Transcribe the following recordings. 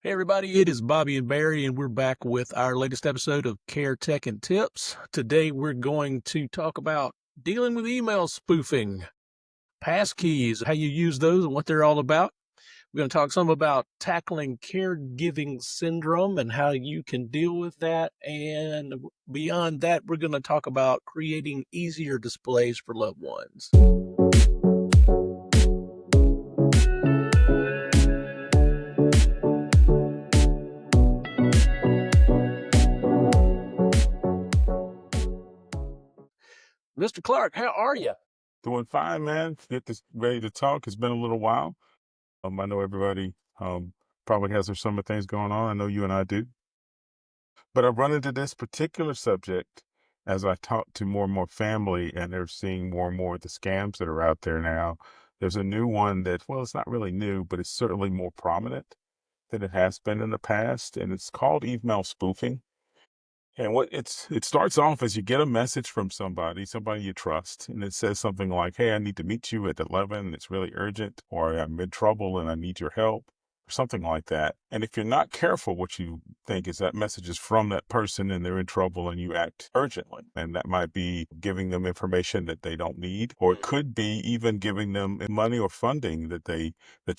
Hey everybody, it is Bobby and Barry, and we're back with our latest episode of Care Tech and Tips. Today we're going to talk about dealing with email spoofing, passkeys, how you use those and what they're all about. We're going to talk some about tackling caregiving syndrome and how you can deal with that. And beyond that, we're going to talk about creating easier displays for loved ones. Mr. Clark, how are you? Doing fine, man. Ready to talk. It's been a little while. I know everybody probably has their summer things going on. I know you and I do. But I run into this particular subject as I talk to more and more family, and they're seeing more and more of the scams that are out there now. There's a new one that, well, it's not really new, but it's certainly more prominent than it has been in the past, and it's called email spoofing. And it starts off as you get a message from somebody you trust, and it says something like, "Hey, I need to meet you at 11. It's really urgent," or "I'm in trouble and I need your help," or something like that. And if you're not careful, what you think is that message is from that person and they're in trouble and you act urgently. And that might be giving them information that they don't need, or it could be even giving them money or funding that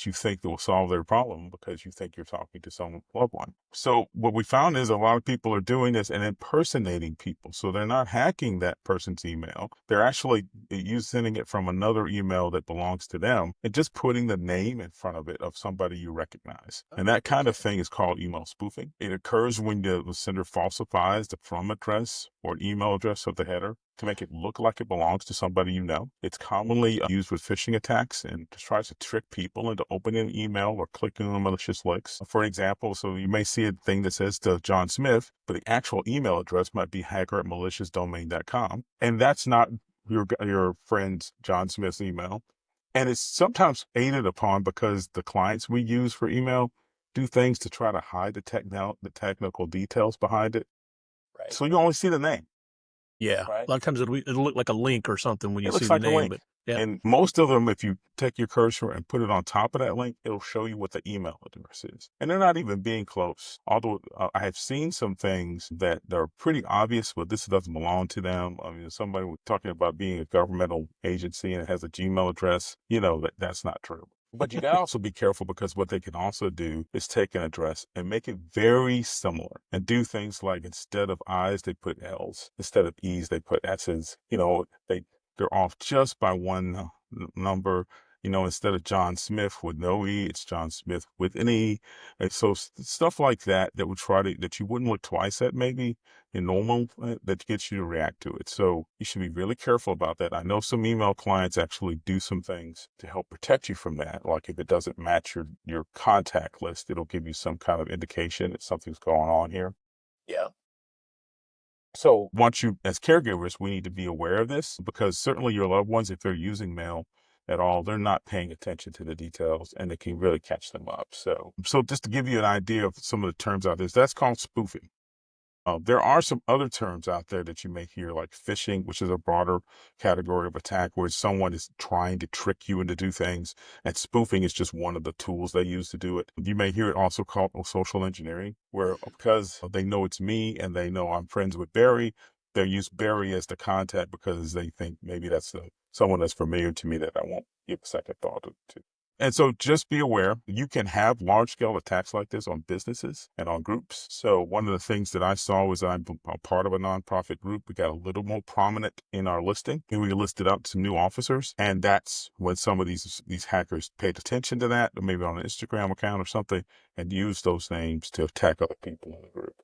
you think will solve their problem because you think you're talking to some loved one. So what we found is a lot of people are doing this and impersonating people. So they're not hacking that person's email. They're actually sending it from another email that belongs to them and just putting the name in front of it of somebody you recognize. And that kind of thing is called email spoofing. It occurs when the sender falsifies the from address or an email address of the header to make it look like it belongs to somebody you know. It's commonly used with phishing attacks and tries to trick people into opening an email or clicking on malicious links. For example, so you may see a thing that says to John Smith, but the actual email address might be hacker@maliciousdomain.com. And that's not your friend's John Smith's email. And it's sometimes aided upon because the clients we use for email do things to try to hide the technical details behind it. Right. So you only see the name. Yeah. Right. A lot of times it'll look like a link or something when you It see looks the like a name, link. but yeah. And most of them, if you take your cursor and put it on top of that link, it'll show you what the email address is. And they're not even being close. Although I have seen some things that are pretty obvious, but this doesn't belong to them. I mean, somebody was talking about being a governmental agency and it has a Gmail address. You know, that's not true. But you got to also be careful because what they can also do is take an address and make it very similar and do things like instead of I's, they put L's. Instead of E's, they put S's. You know, they're off just by one number. You know, instead of John Smith with no E, it's John Smith with an E. And so stuff like that that you wouldn't look twice at maybe in normal, that gets you to react to it. So you should be really careful about that. I know some email clients actually do some things to help protect you from that. Like if it doesn't match your contact list, it'll give you some kind of indication that something's going on here. Yeah. So as caregivers, we need to be aware of this because certainly your loved ones, if they're using mail at all, they're not paying attention to the details and it can really catch them up. So just to give you an idea of some of the terms out there, that's called spoofing. There are some other terms out there that you may hear, like phishing, which is a broader category of attack where someone is trying to trick you into do things. And spoofing is just one of the tools they use to do it. You may hear it also called social engineering, where because they know it's me and they know I'm friends with Barry, they use Barry as the contact because they think maybe that's someone that's familiar to me that I won't give a second thought to. And so just be aware, you can have large scale attacks like this on businesses and on groups. So one of the things that I saw was I'm a part of a nonprofit group. We got a little more prominent in our listing and we listed out some new officers. And that's when some of these hackers paid attention to that, or maybe on an Instagram account or something, and used those names to attack other people in the group.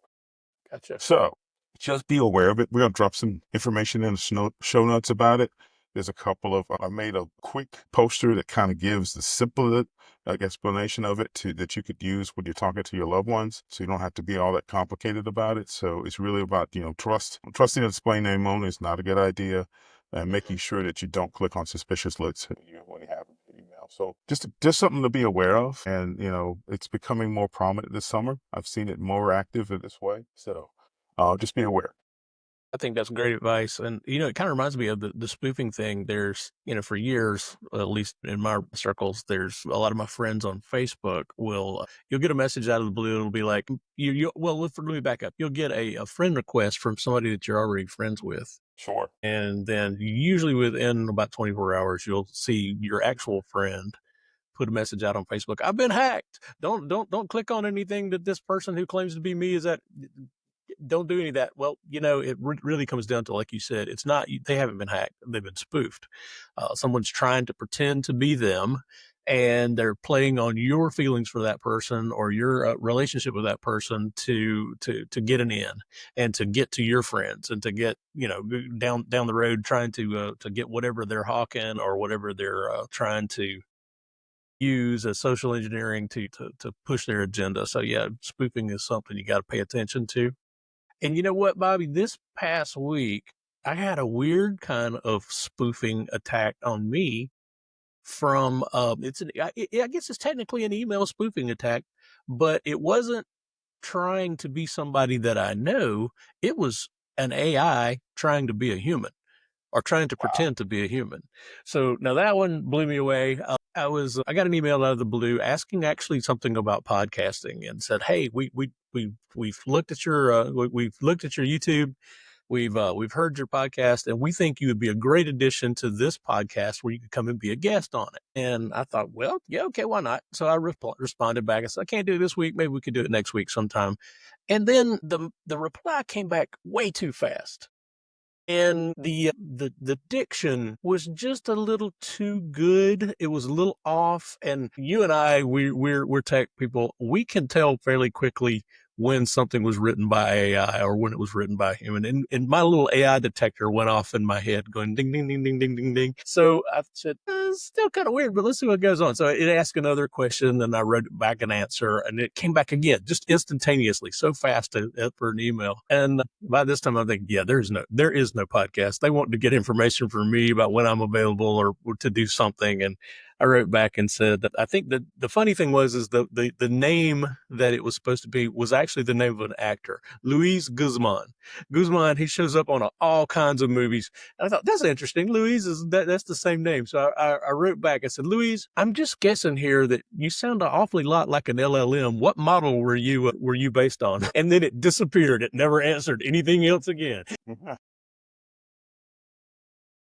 Gotcha. So just be aware of it. We're going to drop some information in the show notes about it. There's a couple of, I made a quick poster that kind of gives the simple explanation of it that you could use when you're talking to your loved ones. So you don't have to be all that complicated about it. So it's really about, trusting a display name only is not a good idea, and making sure that you don't click on suspicious links when you have an email. So just something to be aware of. And, it's becoming more prominent this summer. I've seen it more active in this way. So just be aware. I think that's great advice. And, it kind of reminds me of the spoofing thing. There's, for years, at least in my circles, there's a lot of my friends on Facebook you'll get a message out of the blue. It'll be like, well, let me back up. You'll get a friend request from somebody that you're already friends with. Sure. And then usually within about 24 hours, you'll see your actual friend put a message out on Facebook. I've been hacked. Don't click on anything that this person who claims to be me is at. Don't do any of that. Well, it really comes down to, like you said, it's not, they haven't been hacked. They've been spoofed. Someone's trying to pretend to be them, and they're playing on your feelings for that person or your relationship with that person to get an in and to get to your friends and to get, down the road, trying to get whatever they're hawking or whatever they're trying to use as social engineering to push their agenda. So yeah, spoofing is something you got to pay attention to. And you know what, Bobby? This past week, I had a weird kind of spoofing attack on me from I guess it's technically an email spoofing attack, but it wasn't trying to be somebody that I know. It was an AI trying to be a human or trying to Wow. pretend to be a human. So now that one blew me away. I got an email out of the blue asking actually something about podcasting and said, "Hey, we've looked at your we've looked at your YouTube. We've heard your podcast, and we think you would be a great addition to this podcast where you could come and be a guest on it." And I thought, well, yeah, okay, why not? So I responded back. I said, I can't do it this week. Maybe we could do it next week sometime. And then the reply came back way too fast. And the diction was just a little too good. It was a little off. And you and I, we're tech people. We can tell fairly quickly when something was written by AI or when it was written by a human. And my little AI detector went off in my head going ding, ding, ding, ding, ding, ding, ding. So I said, it's still kind of weird, but let's see what goes on. So it asked another question and I wrote back an answer and it came back again, just instantaneously, so fast for an email. And by this time I'm thinking, yeah, there is no podcast. They want to get information from me about when I'm available or to do something. And I wrote back and said that I think that the funny thing is the name that it was supposed to be was actually the name of an actor, Luis Guzman. Guzman, he shows up on all kinds of movies. And I thought, that's interesting. Luis that's the same name. So I wrote back. I said, Luis, I'm just guessing here that you sound an awfully lot like an LLM. What model were you based on? And then it disappeared. It never answered anything else again.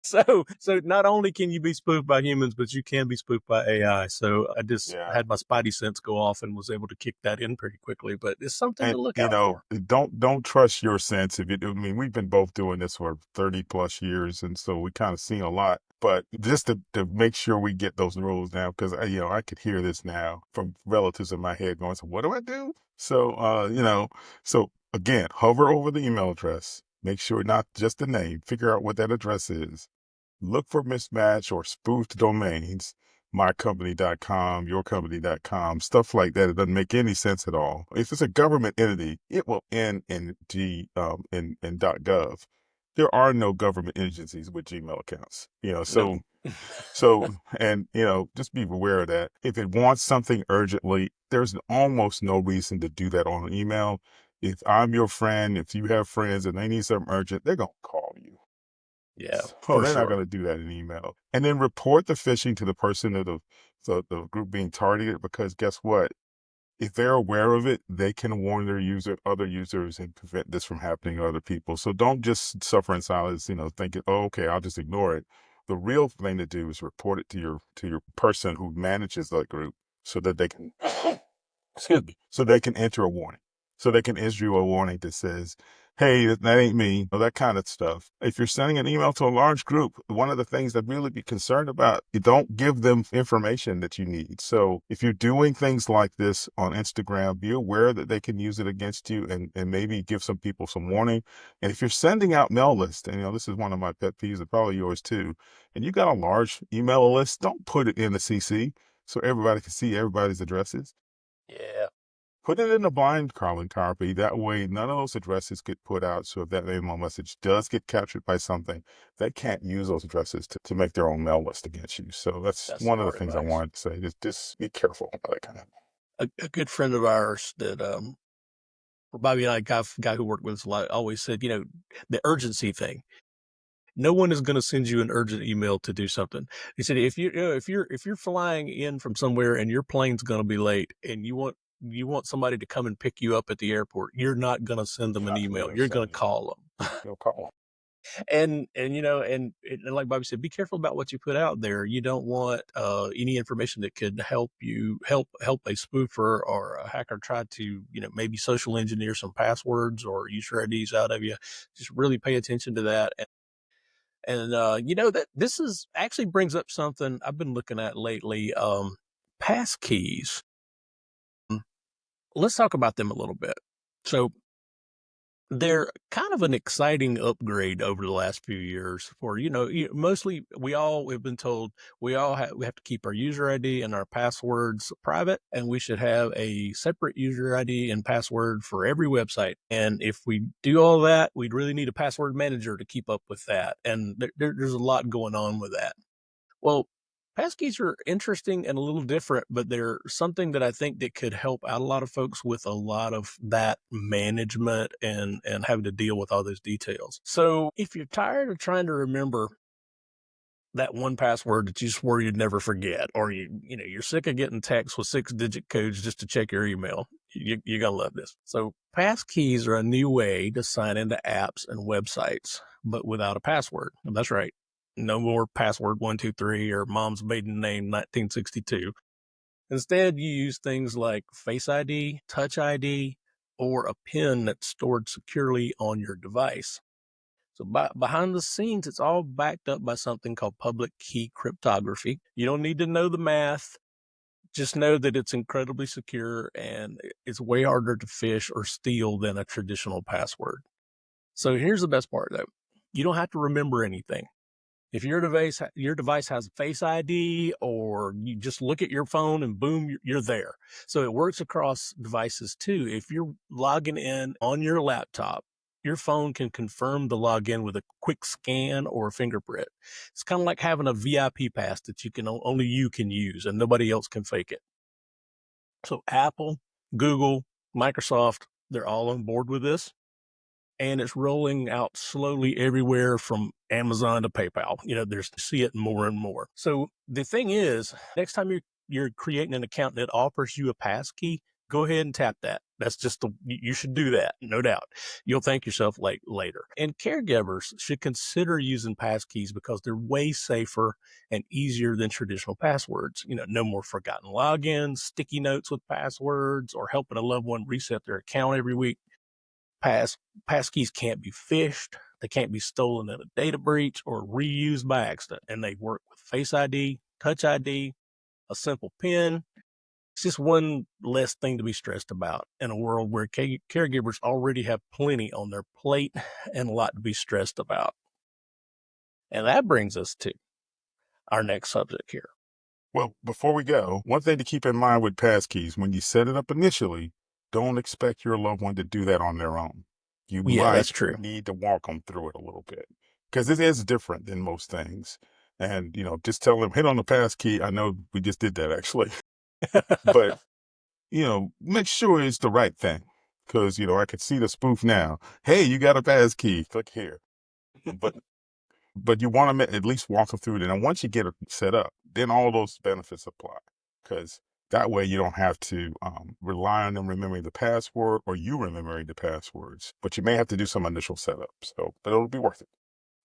So not only can you be spoofed by humans, but you can be spoofed by AI. So I just Yeah. had my spidey sense go off and was able to kick that in pretty quickly. But it's something to And look out for. don't trust your sense. I mean, we've been both doing this for 30 plus years, and so we kind of seen a lot. But just to make sure we get those rules down, because I could hear this now from relatives in my head going, "So what do I do?" So so again, hover over the email address. Make sure not just the name. Figure out what that address is. Look for mismatch or spoofed domains, mycompany.com, yourcompany.com, stuff like that. It doesn't make any sense at all. If it's a government entity, it will end in .gov. There are no government agencies with Gmail accounts. So No. and just be aware of that. If it wants something urgently, there's almost no reason to do that on email. If I'm your friend, if you have friends and they need something urgent, they're gonna call you. Yeah, Oh, for they're not sure. going to do that in email. And then report the phishing to the person of the group being targeted, because guess what? If they're aware of it, they can warn other users, and prevent this from happening to other people. So don't just suffer in silence, thinking, oh, okay, I'll just ignore it. The real thing to do is report it to your person who manages that group, so that they can excuse me, so they can enter a warning. So they can issue a warning that says, hey, that ain't me, or that kind of stuff. If you're sending an email to a large group, one of the things that really be concerned about, you don't give them information that you need. So if you're doing things like this on Instagram, be aware that they can use it against you, and maybe give some people some warning. And if you're sending out mail lists, and this is one of my pet peeves, and probably yours too, and you got a large email list, don't put it in the CC so everybody can see everybody's addresses. Yeah, Put it in a blind carbon copy. That way, none of those addresses get put out. So if that email message does get captured by something, they can't use those addresses to make their own mail list against you. So that's that's one of the smart things I advice. wanted to say. Just be careful about that kind of. A good friend of ours that Bobby and I, guy who worked with us a lot, always said, the urgency thing. No one is going to send you an urgent email to do something. He said, if you're flying in from somewhere and your plane's going to be late and you want somebody to come and pick you up at the airport, you're not going to send them an email. You're going to call them. You'll call. And like Bobby said, be careful about what you put out there. You don't want any information that could help a spoofer or a hacker try to maybe social engineer some passwords or user IDs out of you. Just really pay attention to that. And that this is actually brings up something I've been looking at lately. Passkeys. Let's talk about them a little bit. So they're kind of an exciting upgrade over the last few years for, mostly we all have been told we have to keep our user ID and our passwords private, and we should have a separate user ID and password for every website. And if we do all that, we'd really need a password manager to keep up with that. And there's a lot going on with that. Well, passkeys are interesting and a little different, but they're something that I think that could help out a lot of folks with a lot of that management and having to deal with all those details. So if you're tired of trying to remember that one password that you swore you'd never forget, or you're sick of getting texts with 6-digit codes just to check your email, you're gonna love this. So passkeys are a new way to sign into apps and websites, but without a password. And that's right. No more password 123 or mom's maiden name 1962. Instead, you use things like Face ID, Touch ID, or a PIN that's stored securely on your device. So behind the scenes, it's all backed up by something called public key cryptography. You don't need to know the math. Just know that it's incredibly secure and it's way harder to phish or steal than a traditional password. So here's the best part, though. You don't have to remember anything. If your device has Face ID, or you just look at your phone and boom, you're there. So it works across devices too. If you're logging in on your laptop, your phone can confirm the login with a quick scan or a fingerprint. It's kind of like having a VIP pass that only you can use and nobody else can fake it. So Apple, Google, Microsoft, they're all on board with this. And it's rolling out slowly everywhere from Amazon to PayPal. There's see it more and more. So the thing is, next time you're creating an account that offers you a passkey, go ahead and tap that. That's you should do that, no doubt. You'll thank yourself later. And caregivers should consider using passkeys because they're way safer and easier than traditional passwords. No more forgotten logins, sticky notes with passwords, or helping a loved one reset their account every week. Passkeys can't be phished. They can't be stolen in a data breach or reused by accident. And they work with Face ID, Touch ID, a simple PIN. It's just one less thing to be stressed about in a world where caregivers already have plenty on their plate and a lot to be stressed about. And that brings us to our next subject here. Well, before we go, one thing to keep in mind with passkeys, when you set it up initially, don't expect your loved one to do that on their own. You Yeah, might that's true. need to walk them through it a little bit because it is different than most things. And, just tell them, hit on the passkey. I know we just did that actually, but, make sure it's the right thing because, I can see the spoof now. Hey, you got a passkey. Click here. But you want to at least walk them through it. And once you get it set up, then all those benefits apply because that way you don't have to rely on them remembering the password or you remembering the passwords, but you may have to do some initial setup. But it'll be worth it.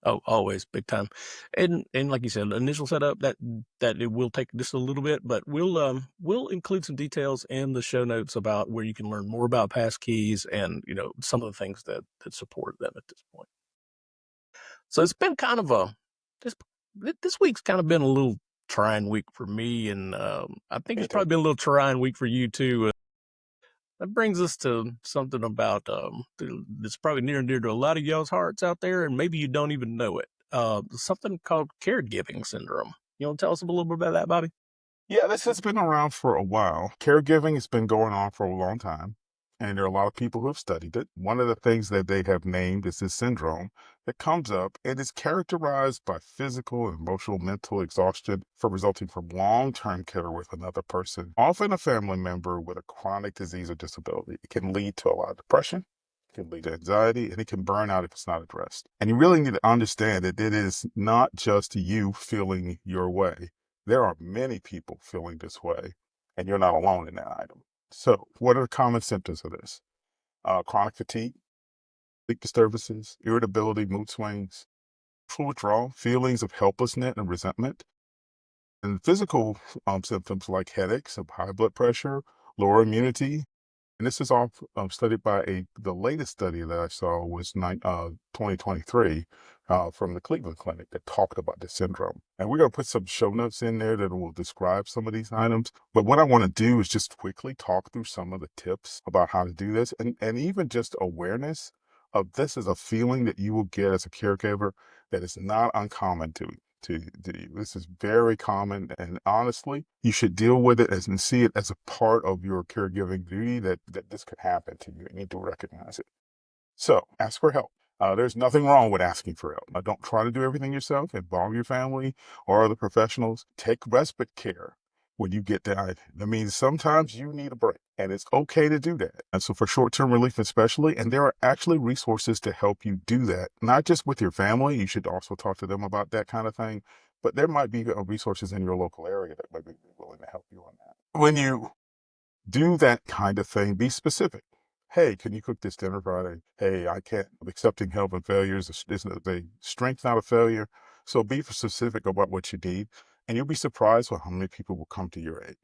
Oh, always big time. And like you said, initial setup that it will take just a little bit, but we'll include some details in the show notes about where you can learn more about passkeys and, some of the things that support them at this point. So it's been kind of this week's kind of been a little trying week for me, and I think it's probably been a little trying week for you too. That brings us to something about that's probably near and dear to a lot of y'all's hearts out there, and maybe you don't even know it. Something called Caregiving Syndrome. You want to tell us a little bit about that, Bobby? Yeah, this has been around for a while. Caregiving has been going on for a long time. and there are a lot of people who have studied it. One of the things that they have named is this syndrome that comes up and is characterized by physical, emotional, mental exhaustion resulting from long-term care with another person, often a family member with a chronic disease or disability. It can lead to a lot of depression, it can lead to anxiety, and it can burn out if it's not addressed. And you really need to understand that it is not just you feeling your way. There are many people feeling this way, and you're not alone in that item. So, what are the common symptoms of this? Chronic fatigue, sleep disturbances, irritability, mood swings, emotional withdrawal, feelings of helplessness and resentment, and physical symptoms like headaches, of high blood pressure, lower immunity. And this is all studied by the latest study that I saw was 2023 from the Cleveland Clinic that talked about this syndrome. And we're going to put some show notes in there that will describe some of these items. But what I want to do is just quickly talk through some of the tips about how to do this and even just awareness of this is a feeling that you will get as a caregiver that is not uncommon to you. This is very common, and honestly, you should deal with it and see it as a part of your caregiving duty that this could happen to you. You need to recognize it. So ask for help. There's nothing wrong with asking for help. Don't try to do everything yourself. Involve your family or other professionals. Take respite care when you get that. That means sometimes you need a break, and it's okay to do that. And so for short-term relief especially, and there are actually resources to help you do that, not just with your family. You should also talk to them about that kind of thing. But there might be resources in your local area that might be willing to help you on that. When you do that kind of thing, be specific. Hey, can you cook this dinner Friday? Hey, I can't. Accepting help and failures is a strength, not a failure. So be specific about what you need, and you'll be surprised with how many people will come to your aid.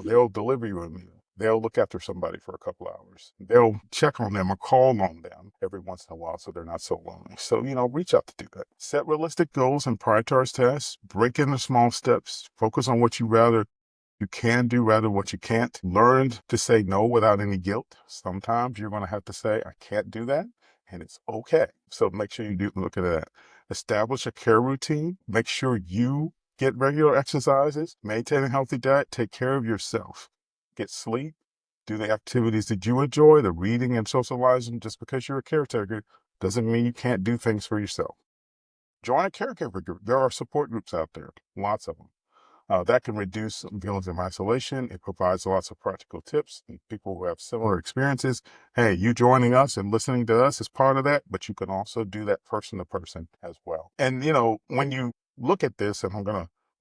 They'll deliver you a meal. They'll look after somebody for a couple hours. They'll check on them or call on them every once in a while so they're not so lonely. So, reach out to do that. Set realistic goals and prioritize tasks. Break into small steps. Focus on what you can do rather than what you can't. Learn to say no without any guilt. Sometimes you're going to have to say, I can't do that, and it's okay. So make sure you do look at that. Establish a care routine. Make sure you get regular exercises, maintain a healthy diet, take care of yourself. Get sleep, do the activities that you enjoy, the reading and socializing. Just because you're a caretaker doesn't mean you can't do things for yourself. Join a caregiver group. There are support groups out there, lots of them. That can reduce feelings of isolation. It provides lots of practical tips. And people who have similar experiences, hey, you joining us and listening to us is part of that, but you can also do that person to person as well. And when you look at this, and we're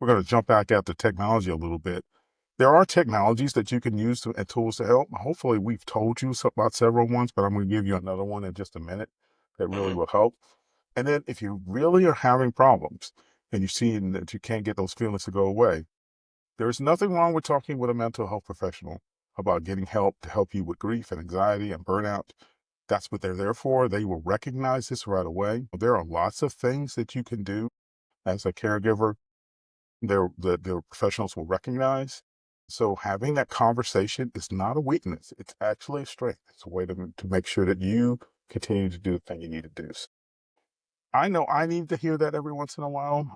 gonna jump back out to technology a little bit. There are technologies that you can use and tools to help. Hopefully, we've told you about several ones, but I'm going to give you another one in just a minute that really will help. And then, if you really are having problems and you see that you can't get those feelings to go away, there's nothing wrong with talking with a mental health professional about getting help to help you with grief and anxiety and burnout. That's what they're there for. They will recognize this right away. There are lots of things that you can do as a caregiver. The professionals will recognize. So having that conversation is not a weakness. It's actually a strength. It's a way to make sure that you continue to do the thing you need to do. I know I need to hear that every once in a while.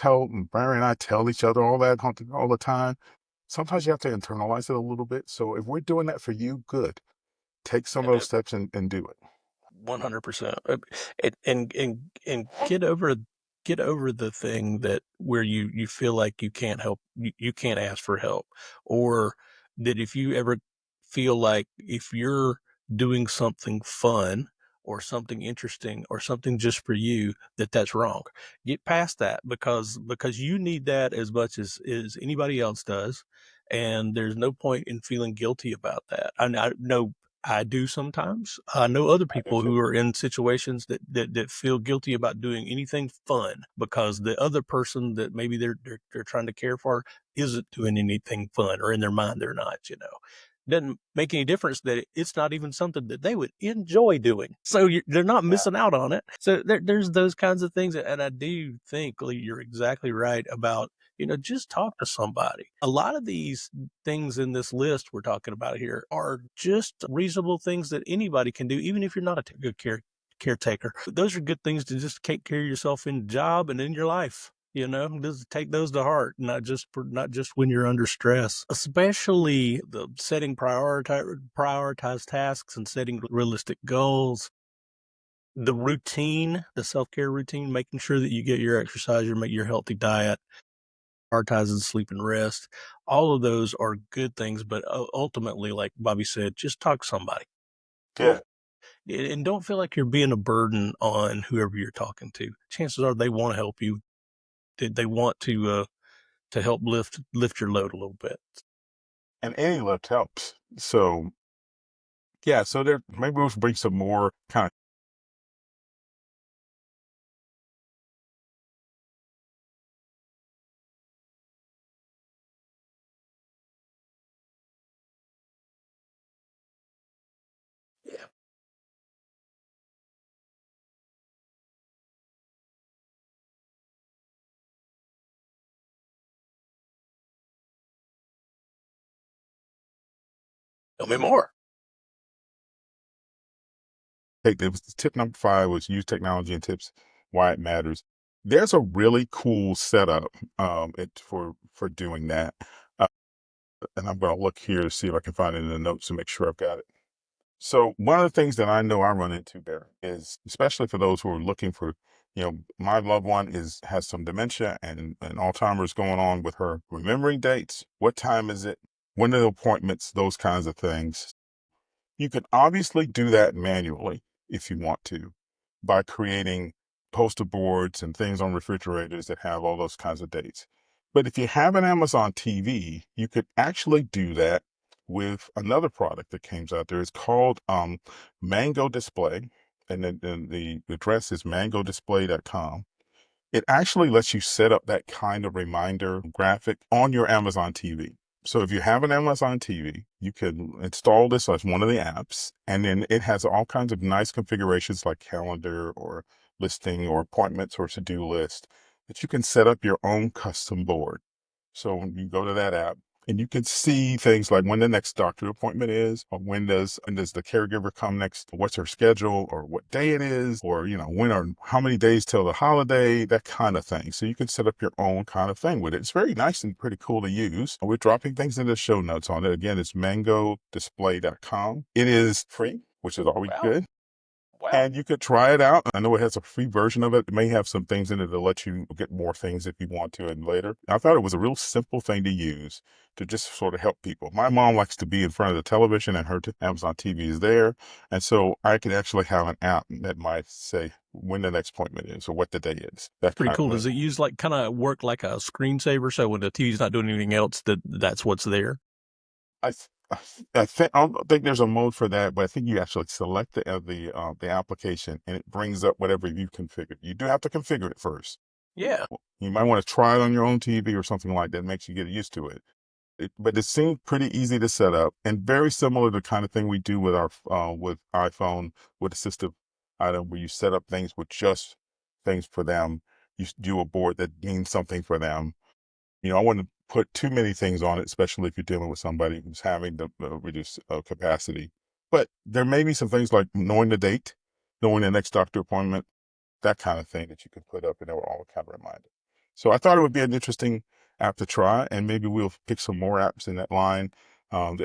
Barry and I tell each other all that all the time. Sometimes you have to internalize it a little bit. So if we're doing that for you, good. Take some of those steps and do it. 100%. And get over the thing that where you feel like you can't help, you can't ask for help, or that if you ever feel like if you're doing something fun or something interesting or something just for you, that's wrong. Get past that, because you need that as much as anybody else does, and there's no point in feeling guilty about that. I know I do sometimes. I know other I do people too. who are in situations that feel guilty about doing anything fun because the other person that maybe they're trying to care for isn't doing anything fun, or in their mind they're not. Doesn't make any difference that it's not even something that they would enjoy doing. So they're not Yeah. missing out on it. So there's those kinds of things. And I do think, Lee, you're exactly right about, just talk to somebody. A lot of these things in this list we're talking about here are just reasonable things that anybody can do, even if you're not a good caretaker. Those are good things to just take care of yourself in job and in your life. Just take those to heart, not just when you're under stress, especially the setting prioritize tasks and setting realistic goals. The routine, the self-care routine, making sure that you get your exercise, your healthy diet, prioritizing sleep and rest. All of those are good things, but ultimately, like Bobby said, just talk to somebody. Yeah. And don't feel like you're being a burden on whoever you're talking to. Chances are they want to help you. They want to help lift your load a little bit. And any lift helps. So yeah, so there maybe we'll bring some more kind of Yeah. Tell me more. take this. Tip number 5 was use technology and tips why it matters. There's a really cool setup for doing that. Uh, and I'm going to look here to see if I can find it in the notes to make sure I've got it. So one of the things that I know I run into there is, especially for those who are looking for, my loved one has some dementia and Alzheimer's going on with her remembering dates. What time is it? When are the appointments? Those kinds of things. You can obviously do that manually if you want to by creating poster boards and things on refrigerators that have all those kinds of dates. But if you have an Amazon TV, you could actually do that with another product that came out there. It's called Mango Display, and the address is mangodisplay.com. It actually lets you set up that kind of reminder graphic on your Amazon TV. So if you have an Amazon TV, you can install this as one of the apps, and then it has all kinds of nice configurations like calendar or listing or appointments or to-do list that you can set up your own custom board. So when you go to that app, and you can see things like when the next doctor appointment is, or when does the caregiver come next, what's her schedule, or what day it is, or how many days till the holiday, that kind of thing. So you can set up your own kind of thing with it. It's very nice and pretty cool to use. We're dropping things in the show notes on it. Again, it's mangodisplay.com. It is free, which is always Wow. good. Wow. And you could try it out. I know it has a free version of it. It may have some things in it to let you get more things if you want to and later. I thought it was a real simple thing to use to just sort of help people. My mom likes to be in front of the television and her Amazon TV is there. And so I could actually have an app that might say when the next appointment is or what the day is. That Pretty kind cool. of Does it use kind of work like a screensaver? So when the TV's not doing anything else, that's what's there? I I don't think there's a mode for that, but I think you actually select the application and it brings up whatever you configured. You do have to configure it first. Yeah. You might want to try it on your own TV or something like that. Makes you get used to it. But it seemed pretty easy to set up and very similar to the kind of thing we do with our with iPhone with assistive item where you set up things with just things for them. You do a board that means something for them. I wouldn't put too many things on it, especially if you're dealing with somebody who's having the reduced capacity. But there may be some things like knowing the date, knowing the next doctor appointment, that kind of thing that you can put up and they will all kind of remind it. So I thought it would be an interesting app to try, and maybe we'll pick some more apps in that line down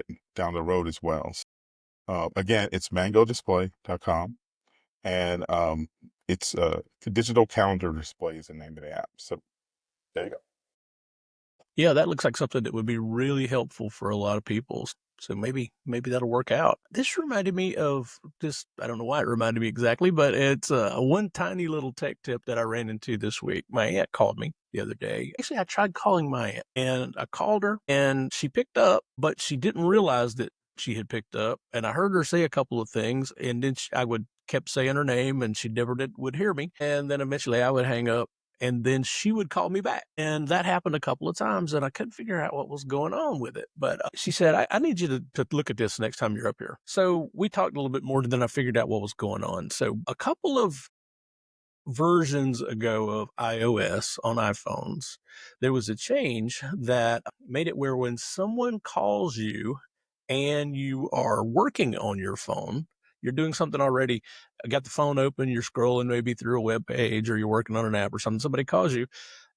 the road as well. Again, it's mangodisplay.com, and it's digital calendar display is the name of the app. So there you go. Yeah, that looks like something that would be really helpful for a lot of people. So maybe that'll work out. This reminded me of this. I don't know why it reminded me exactly, but it's one tiny little tech tip that I ran into this week. My aunt called me the other day. Actually, I tried calling my aunt and I called her and she picked up, but she didn't realize that she had picked up. And I heard her say a couple of things, and then I would kept saying her name, and she never would hear me. And then eventually I would hang up and then she would call me back. And that happened a couple of times, and I couldn't figure out what was going on with it. But she said, I need you to look at this next time you're up here. So we talked a little bit more, and then I figured out what was going on. So a couple of versions ago of iOS on iPhones, there was a change that made it where when someone calls you and you are working on your phone, you're doing something already, got the phone open, you're scrolling maybe through a web page or you're working on an app or something, somebody calls you,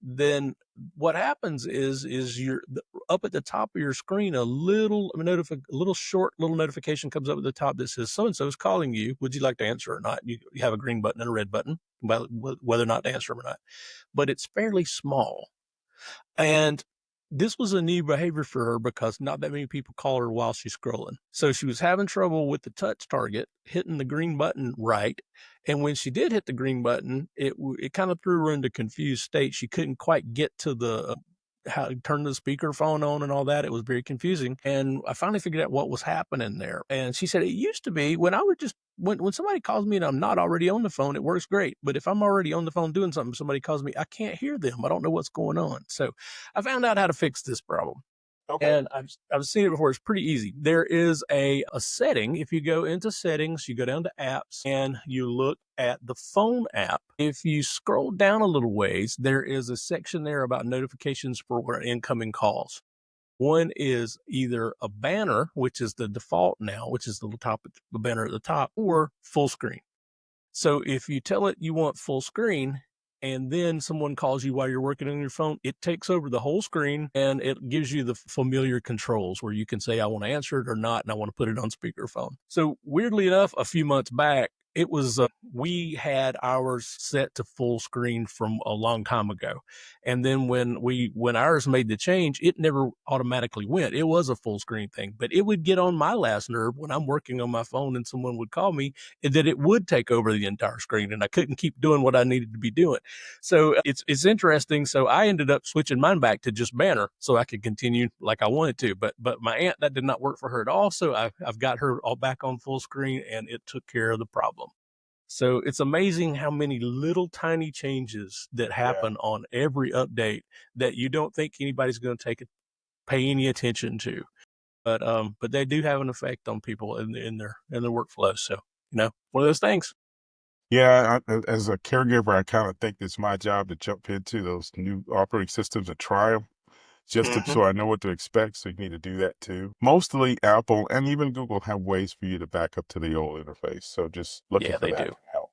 then what happens is you're up at the top of your screen, a little short notification comes up at the top that says so and so is calling you. Would you like to answer or not? You have a green button and a red button about whether or not to answer them or not. But it's fairly small. And this was a new behavior for her because not that many people call her while she's scrolling. So she was having trouble with the touch target, hitting the green button right. And when she did hit the green button, it kind of threw her into confused state. She couldn't quite get to the how to turn the speakerphone on and all that. It was very confusing. And I finally figured out what was happening there. And she said, it used to be when I would just, when somebody calls me and I'm not already on the phone, it works great. But if I'm already on the phone doing something, somebody calls me, I can't hear them. I don't know what's going on. So I found out how to fix this problem. Okay. And I've seen it before. It's pretty easy. There is a setting. If you go into settings, you go down to apps and you look at the phone app. If you scroll down a little ways, there is a section there about notifications for incoming calls. One is either a banner, which is the default now, which is the banner at the top, or full screen. So if you tell it you want full screen, and then someone calls you while you're working on your phone, it takes over the whole screen and it gives you the familiar controls where you can say, I want to answer it or not, and I want to put it on speakerphone. So weirdly enough, a few months back, it was, we had ours set to full screen from a long time ago. And then when ours made the change, it never automatically went. It was a full screen thing, but it would get on my last nerve when I'm working on my phone and someone would call me that it would take over the entire screen and I couldn't keep doing what I needed to be doing. So it's interesting. So I ended up switching mine back to just banner so I could continue like I wanted to. But my aunt, that did not work for her at all. So I've got her all back on full screen and it took care of the problem. So it's amazing how many little tiny changes that happen on every update that you don't think anybody's going to pay any attention to. But they do have an effect on people in their workflow. So, one of those things. Yeah, as a caregiver, I kind of think it's my job to jump into those new operating systems and try them so I know what to expect. So you need to do that too. Mostly Apple and even Google have ways for you to back up to the old interface. So just looking for that can help.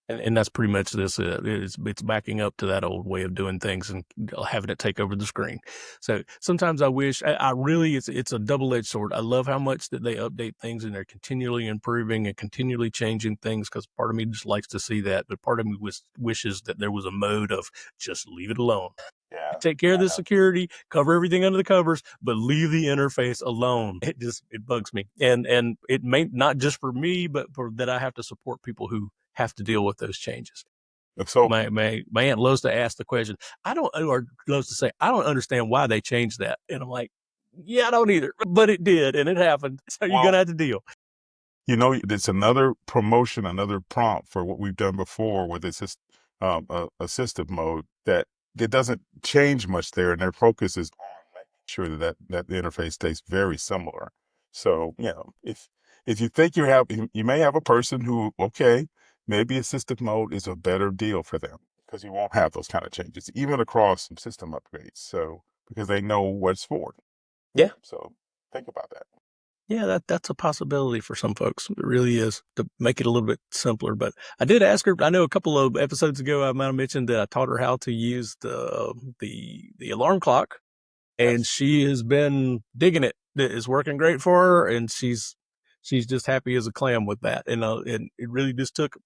And that's pretty much this. It's backing up to that old way of doing things and having it take over the screen. So sometimes I wish I really, it's a double-edged sword. I love how much that they update things and they're continually improving and continually changing things because part of me just likes to see that. But part of me wishes that there was a mode of just leave it alone. Yeah. Take care of the security, cover everything under the covers, but leave the interface alone. It bugs me. And it may not just for me, but for that I have to support people who have to deal with those changes. So my aunt loves to ask the question, loves to say, I don't understand why they changed that. And I'm like, yeah, I don't either, but it did. And it happened. So you're going to have to deal. It's another promotion, another prompt for what we've done before with this assistive mode that it doesn't change much there. And their focus is on making sure that the interface stays very similar. So, if you think you may have a person who, maybe assistive mode is a better deal for them because you won't have those kind of changes, even across some system upgrades. So, because they know what it's for. Yeah. So think about that. Yeah, that's a possibility for some folks. It really is, to make it a little bit simpler. But I did ask her, I know a couple of episodes ago, I might have mentioned that I taught her how to use the alarm clock, and she has been digging it. It's working great for her, and she's just happy as a clam with that. And it really just took a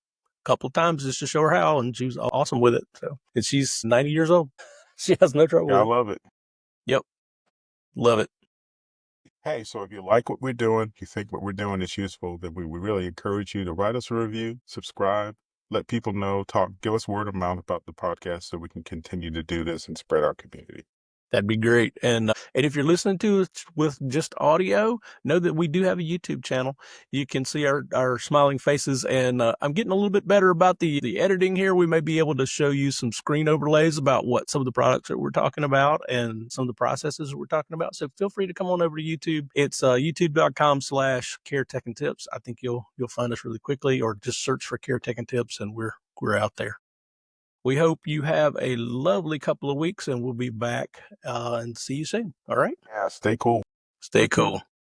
couple of times just to show her how, and she was awesome with it. So, and she's 90 years old. She has no trouble with it. I love it. Yep. Love it. Hey, so if you like what we're doing, you think what we're doing is useful, then we really encourage you to write us a review, subscribe, let people know, give us word of mouth about the podcast so we can continue to do this and spread our community. That'd be great. And if you're listening to us with just audio, know that we do have a YouTube channel. You can see our smiling faces, and I'm getting a little bit better about the editing here. We may be able to show you some screen overlays about what some of the products that we're talking about and some of the processes that we're talking about. So feel free to come on over to YouTube. It's youtube.com/CareTech and Tips. I think you'll find us really quickly, or just search for CareTech and Tips, and we're out there. We hope you have a lovely couple of weeks, and we'll be back and see you soon. All right? Yeah, stay cool. Stay cool.